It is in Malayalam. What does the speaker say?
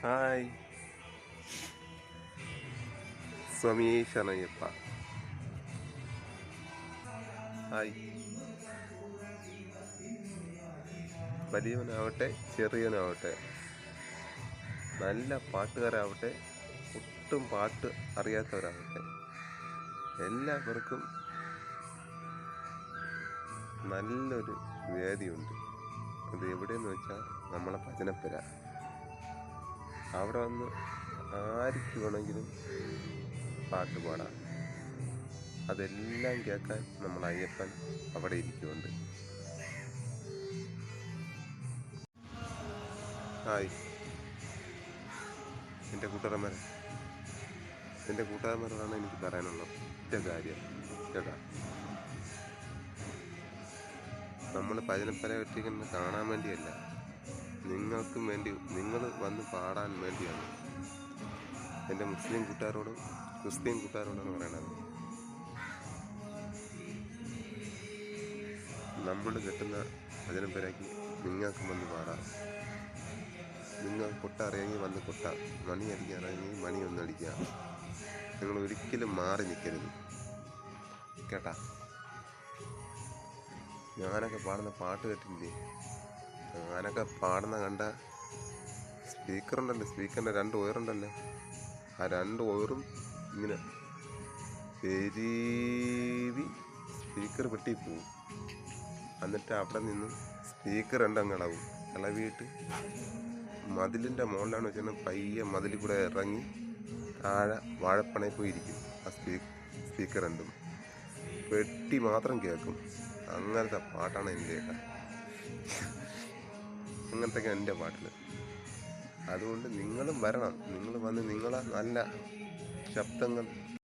ഹായ്, സ്വാമി ശരണയ്യപ്പ. ഹായ്. വലിയവനാവട്ടെ ചെറിയവനാവട്ടെ, നല്ല പാട്ടുകാരാവട്ടെ ഒട്ടും പാട്ട് അറിയാത്തവരാവട്ടെ, എല്ലാവർക്കും നല്ലൊരു വേദിയുണ്ട്. അത് എവിടെയെന്ന് വെച്ചാൽ നമ്മളെ ഭജനപ്പുര. അവിടെ വന്ന് ആർക്ക് വേണമെങ്കിലും പാട്ട് പാടാം. അതെല്ലാം കേൾക്കാൻ നമ്മൾ അയ്യപ്പൻ അവിടെ ഇരിക്കുന്നുണ്ട്. ഹായ് എൻ്റെ കൂട്ടുകാരന്മാരോടാണ് എനിക്ക് പറയാനുള്ള ഒറ്റ കാര്യം. കേട്ടാ, നമ്മൾ ഭജനപ്പര ഒറ്റയ്ക്ക് കാണാൻ വേണ്ടിയല്ല, നിങ്ങൾക്കും വേണ്ടി, നിങ്ങൾ വന്ന് പാടാൻ വേണ്ടിയാണ്. എൻ്റെ മുസ്ലിം കൂട്ടുകാരോടും ക്രിസ്ത്യൻ കൂട്ടുകാരോടാണ് പറയണത്. നമ്മൾ കെട്ടുന്ന ഭജനപ്പരയ്ക്ക് നിങ്ങൾക്കും വന്ന് പാടാം. നിങ്ങൾ കൊട്ട അറിയാമെങ്കിൽ വന്ന് കൊട്ട, മണി അടിക്കാൻ അറിയാമെങ്കിൽ മണി ഒന്നടിക്കുക. നിങ്ങൾ ഒരിക്കലും മാറി നിൽക്കരുത്. കേട്ടാ, ഞാനൊക്കെ പാടുന്ന പാട്ട് കേട്ടില്ലേ? ഞാനൊക്കെ പാടുന്ന കണ്ട സ്പീക്കറിൻ്റെ 2 വയറുണ്ടല്ലോ, ആ 2 വയറും ഇങ്ങനെ പെരീവി സ്പീക്കർ വെട്ടി പോവും. എന്നിട്ട് അവിടെ നിന്നും സ്പീക്കർ ഇളവിയിട്ട് മതിലിൻ്റെ മുകളിലാണ് വെച്ചാൽ പയ്യെ മതിലിൽ കൂടെ ഇറങ്ങി താഴെ വാഴപ്പണയിൽ പോയിരിക്കും. ആ സ്പീക്കർ വെട്ടി മാത്രം കേൾക്കും. അങ്ങനത്തെ പാട്ടാണ് എൻ്റെ കേൾക്കാൻ. അങ്ങനത്തെയൊക്കെ എൻ്റെ പാട്ടിൽ. അതുകൊണ്ട് നിങ്ങളും വരണം. നിങ്ങൾ വന്ന് നിങ്ങളെ നല്ല ശബ്ദങ്ങൾ